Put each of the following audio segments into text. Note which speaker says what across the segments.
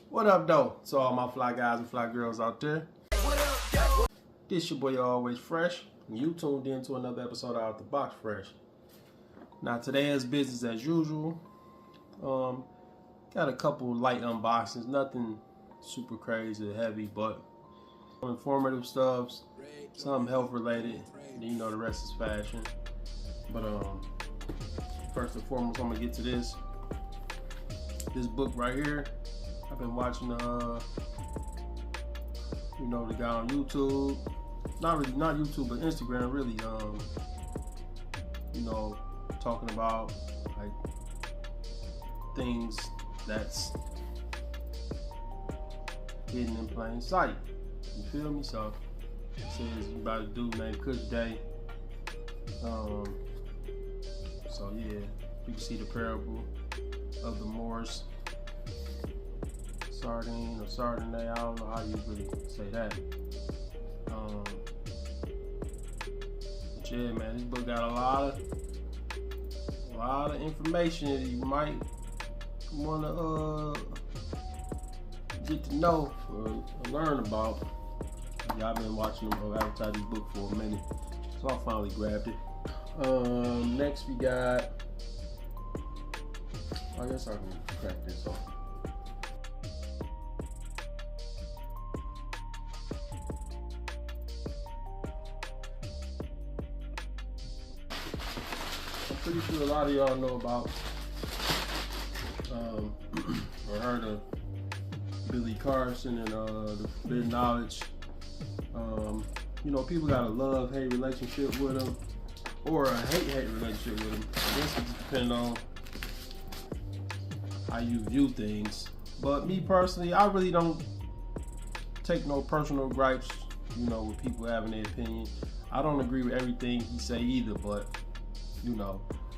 Speaker 1: What up, though? To all my fly guys and fly girls out there. This your boy Always Fresh, and you tuned in to another episode of OutTheBox Phresh. Now today is business as usual. Got a couple light unboxings, nothing super crazy or heavy, but some informative stuff, some health related, and you know the rest is fashion. But first and foremost, I'm gonna get to this book right here. I've been watching the guy on YouTube, not YouTube, but Instagram, really, talking about like things that's hidden in plain sight. You feel me? So it says you about to do named Kush Day. So yeah, you can see the parable of the Morse sardine or sardine. I don't know how you really say that. But yeah, man, this book got a lot of information that you might want to get to know or learn about. Y'all been watching them advertise this book for a minute, so I finally grabbed it. Next we got, I guess I can crack this off. I'm pretty sure a lot of y'all know about or heard of Billy Carson and the Forbidden Knowledge. People got a love-hate relationship with him, or a hate-hate relationship with him. I guess it just depends on how you view things. But me personally, I really don't take no personal gripes, with people having their opinion. I don't agree with everything he say either, but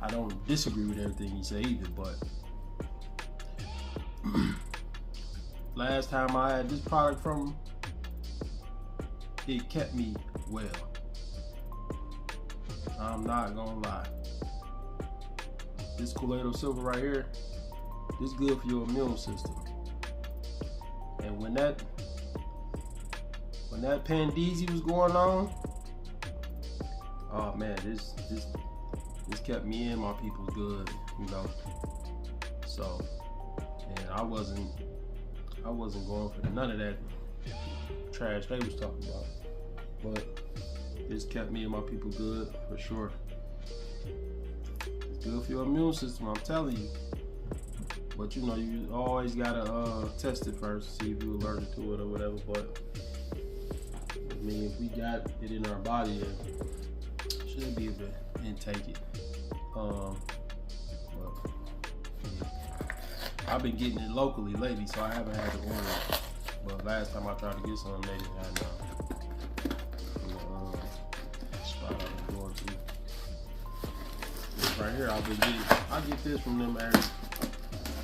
Speaker 1: I don't disagree with everything he say either, but last time I had this product from him, it kept me well. I'm not gonna lie. This Colloidal silver right here, this good for your immune system. And when that Pandeezy was going on, oh man, this kept me and my people good, So, and I wasn't going for none of that trash they was talking about. But this kept me and my people good for sure. It's good for your immune system, I'm telling you. But you always gotta test it first, see if you're allergic to it or whatever. But I mean, if we got it in our body, then should be able to intake it. I've been getting it locally lately, so I haven't had to order it. But last time I tried to get some, they didn't have none. Spot I was going to. This right here, I get this from them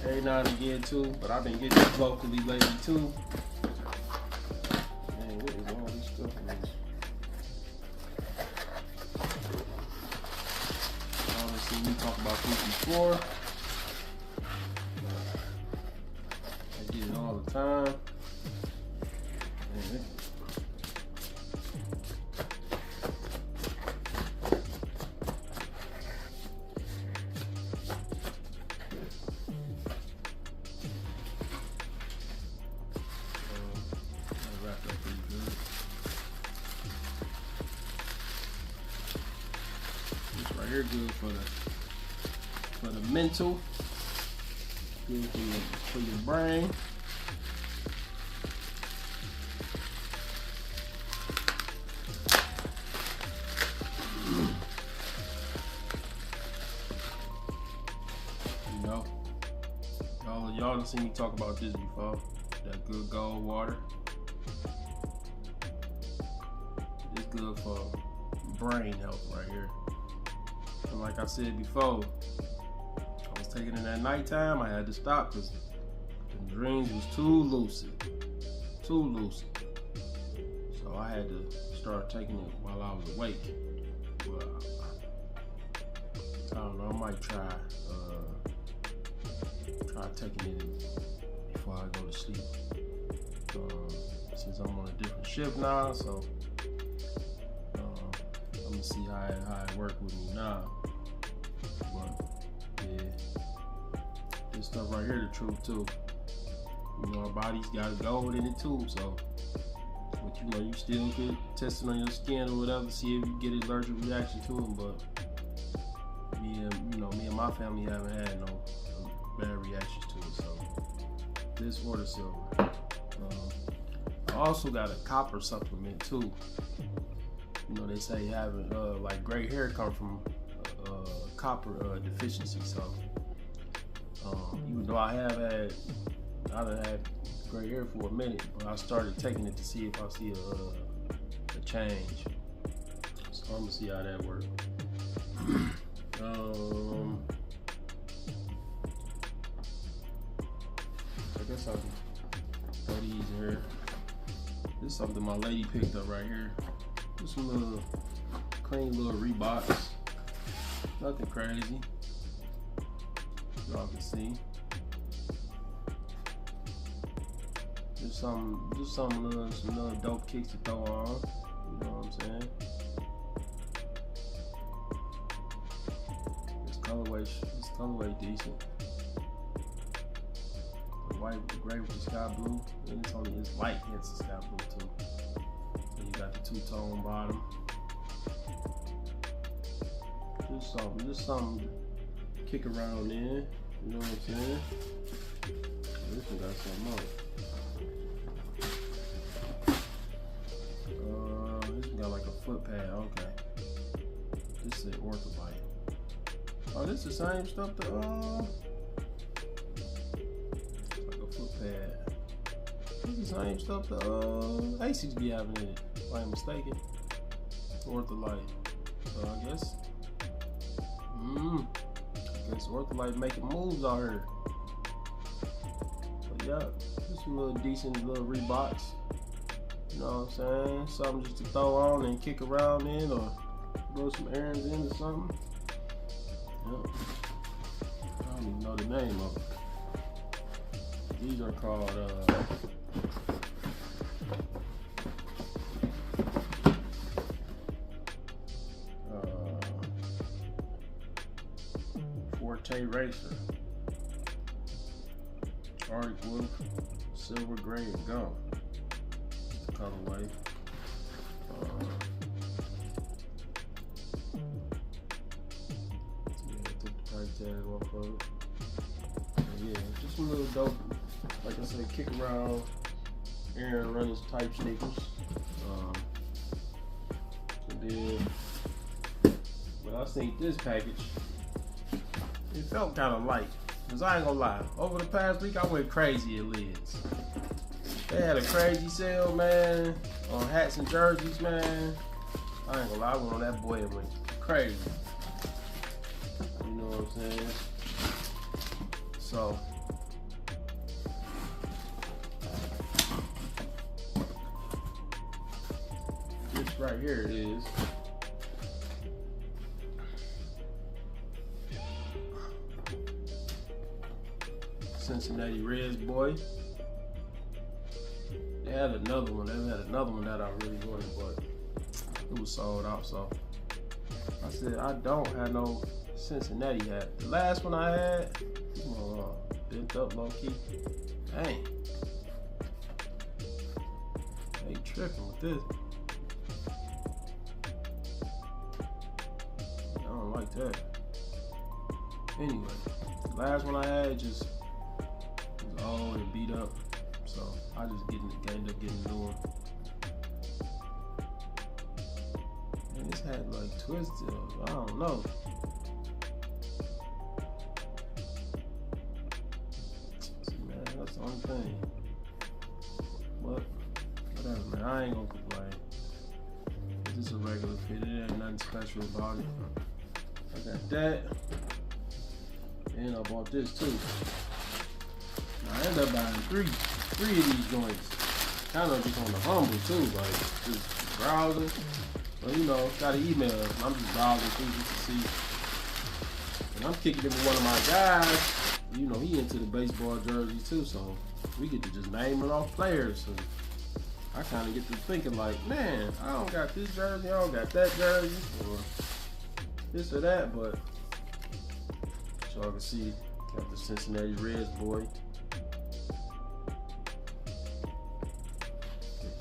Speaker 1: every now and again too, but I've been getting it locally lately too. Man, what is all this stuff? Y'all seen me talk about this before. I get it all the time. Here good for the mental, good for your brain. Y'all done seen me talk about this before. That good Goldewater. It's good for brain health right here. And like I said before, I was taking it at nighttime. I had to stop because the dreams was too lucid. So I had to start taking it while I was awake. But I don't know, I might try taking it before I go to sleep. Since I'm on a different shift now, so I'm gonna see how it work with me now. But yeah, this stuff right here, the truth too. You know, our body's got gold in it too, so. But you know, you still could test it on your skin or whatever, see if you get an allergic reaction to them. But me and my family haven't had no bad reactions to it. So this or the silver. I also got a copper supplement too. You know, they say having like gray hair come from copper deficiency. So even though I done had gray hair for a minute, but I started taking it to see if I see a change. So I'm gonna see how that works. I guess I can throw these in here. This is something my lady picked up right here. Just some little clean little Reeboks. Nothing crazy. Y'all can see. Just some little dope kicks to throw on. You know what I'm saying? This colorway decent. The white, the gray with the sky blue, and it's light hits the sky blue too. Then you got the two-tone bottom. Just something to kick around in. You know what I'm saying? This one got something else. This one got like a foot pad. Okay. This is OutTheBox. Oh, this is the same stuff that it's like a foot pad. This is the same stuff that Asics be having in it, if I ain't mistaken. OutTheBox. So I guess OutTheBox making moves out here. But yeah, just some little decent little Reeboks. You know what I'm saying? Something just to throw on and kick around in, or throw some errands in or something. Yep. I don't even know the name of them. These are called Forte Racer, Arctic Wolf, silver, gray, and gum. Colorway. Yeah, I took the price tag off of it. Yeah, just a little dope, like I said, kick around, errand runners type sneakers. And then, when I seen this package, it felt kind of light. Cause I ain't gonna lie, over the past week I went crazy at lids. They had a crazy sale, man, on hats and jerseys, man. I ain't gonna lie, I went on that boy and went crazy. You know what I'm saying? So, this right here it is. Cincinnati Reds boy. They had another one. They had another one that I really wanted, but it was sold out. So I said I don't have no Cincinnati hat. The last one I had, bent up low key. Dang, they tripping with this. I don't like that. Anyway, the last one I had just was old and beat up. So I just ended up getting a new one. And this had like twisted, I don't know. See, man, that's the only thing. But whatever, man, I ain't gonna complain. This is a regular fit, it ain't nothing special about it. I got that. And I bought this too. I ended up buying three of these joints. Kind of just on the humble too, like just browsing. But you know, got an email. I'm just browsing through just to see. And I'm kicking it with one of my guys. You know, he into the baseball jersey too, so we get to just name it off players. So I kind of get to thinking like, man, I don't got this jersey, I don't got that jersey, or this or that, but y'all can see, got the Cincinnati Reds boy.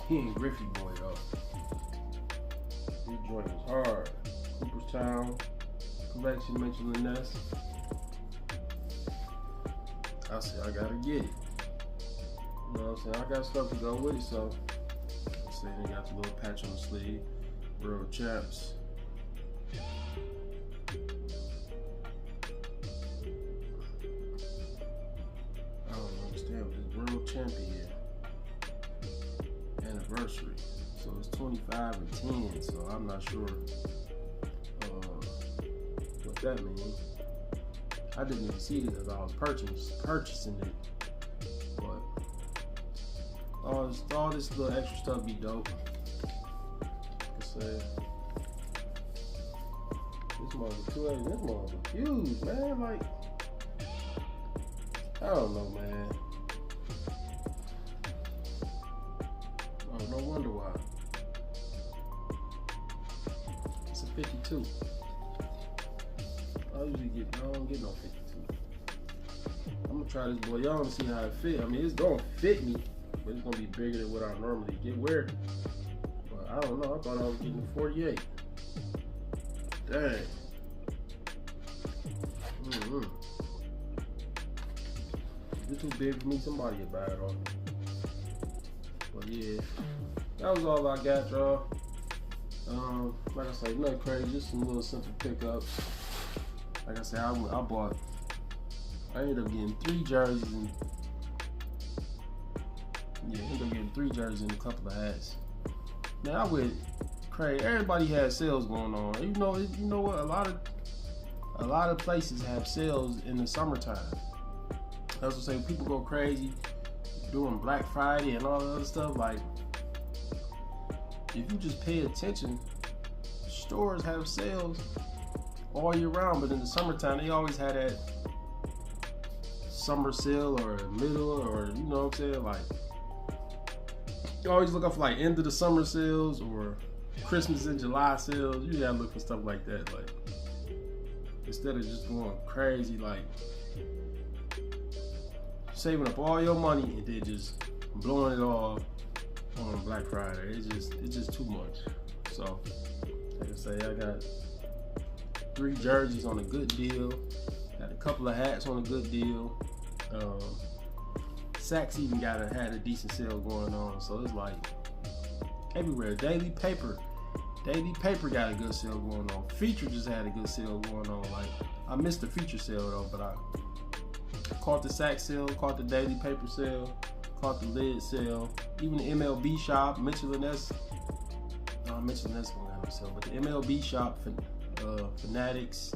Speaker 1: He ain't Griffey boy though. His joint is hard. Cooperstown collection, mentioned the Nest. I said I gotta get it. You know what I'm saying? I got stuff to go with it, so I say they got the little patch on the sleeve. World champs. I don't understand what this world champion anniversary. So it's 25 and 10, so I'm not sure what that means. I didn't even see it as I was purchasing it. But all this little extra stuff be dope. Like I said, this motherfucker 280, this motherfucker huge, man. Like, I don't know, man. Oh, no wonder why. It's a 52. I don't get no 52. I'm gonna try this boy on to see how it fit. I mean, it's gonna fit me, but it's gonna be bigger than what I normally get wear. But I don't know. I thought I was getting 48. Dang. If it's too big for me, somebody will buy it off. But yeah, that was all I got, y'all. Like I said, nothing crazy, just some little simple pickups. Like I said, I ended up getting 3 jerseys and and a couple of hats. Now I went crazy. Everybody had sales going on. You know what? A lot of places have sales in the summertime. That's what I'm saying. People go crazy doing Black Friday and all the other stuff. Like, if you just pay attention, stores have sales all year round, but in the summertime they always had that summer sale or middle, or you know what I'm saying, like you always look up for like end of the summer sales or Christmas in July sales. You gotta look for stuff like that, like instead of just going crazy like saving up all your money and then just blowing it all on Black Friday. It's just too much. So like I say, I got 3 jerseys on a good deal. Got a couple of hats on a good deal. Saks even had a decent sale going on. So it's like everywhere. Daily paper got a good sale going on. Feature just had a good sale going on. Like, I missed the feature sale though, but I caught the Saks sale, caught the daily paper sale, caught the lid sale. Even the MLB shop, Mitchell & Ness. Mitchell & Ness gonna have no sale, but the MLB shop, Fanatics,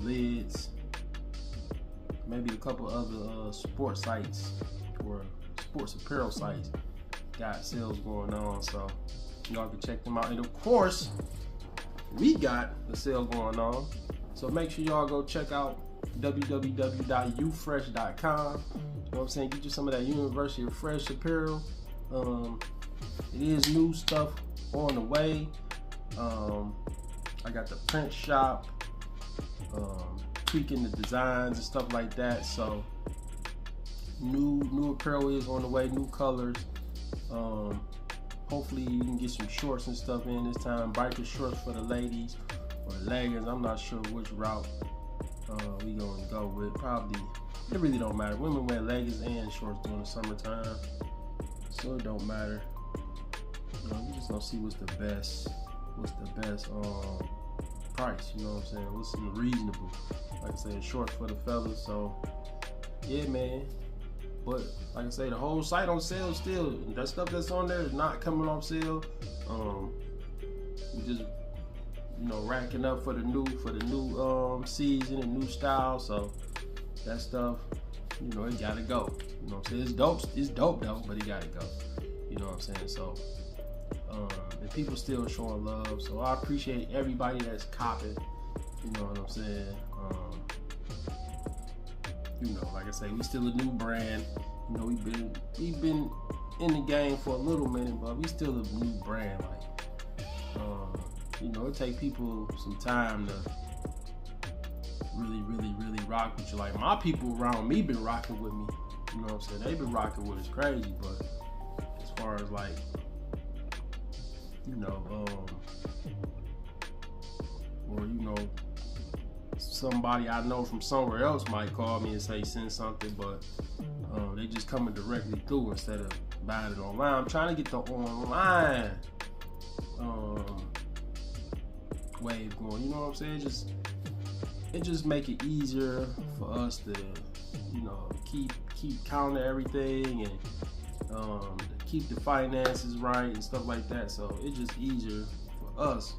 Speaker 1: lids, maybe a couple other sports sites or sports apparel sites got sales going on, so y'all can check them out. And of course, we got the sale going on, so make sure y'all go check out www.outthefresh.com. You know what I'm saying? Get you some of that University of Fresh apparel. It is new stuff on the way. I got the print shop, tweaking the designs and stuff like that. So new apparel is on the way, new colors. Hopefully you can get some shorts and stuff in this time. Biker shorts for the ladies or leggings. I'm not sure which route we gonna go with. Probably, it really don't matter. Women wear leggings and shorts during the summertime, so it don't matter. We just gonna see what's the best price, you know what I'm saying? What's reasonable? Like I said, shorts for the fellas. So yeah, man. But like I say, the whole site on sale still. That stuff that's on there is not coming off sale. We just racking up for the new season and new style. So that stuff, it gotta go. You know what I'm saying? It's dope though, but it gotta go. You know what I'm saying? So and people still showing love, so I appreciate everybody that's copping. You know what I'm saying? you know, like I say, we still a new brand. You know, we've been in the game for a little minute, but we still a new brand. Like, you know, it take people some time to really rock with you. Like, my people around me been rocking with me. You know what I'm saying? They been rocking with us crazy, but as far as like, you know, or you know, somebody I know from somewhere else might call me and say send something, but they just coming directly through instead of buying it online. I'm trying to get the online wave going. You know what I'm saying? It just make it easier for us to, you know, keep count of everything and keep the finances right and stuff like that. So it's just easier for us.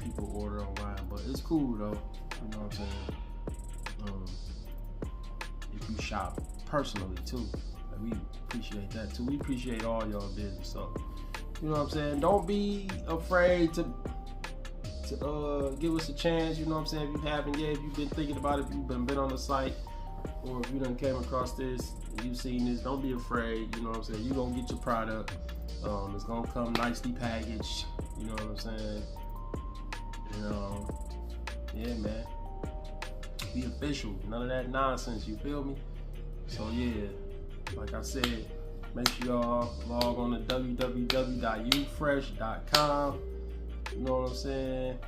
Speaker 1: People order online, but it's cool though. You know what I'm saying? If you shop personally too, like, we appreciate that too. We appreciate all y'all business. So, you know what I'm saying? Don't be afraid to give us a chance. You know what I'm saying? If you haven't yet, if you've been thinking about it, if you've been on the site, or if you done came across this, and you've seen this, don't be afraid. You know what I'm saying? You gonna get your product. It's gonna come nicely packaged. You know what I'm saying? And yeah, man, be official. None of that nonsense. You feel me? So yeah, like I said, make sure y'all log on to www.outthefresh.com. You know what I'm saying?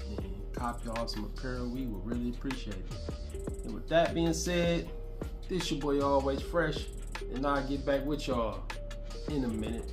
Speaker 1: And cop y'all some apparel. We would really appreciate it. And with that being said, this your boy Always Fresh, and I'll get back with y'all in a minute.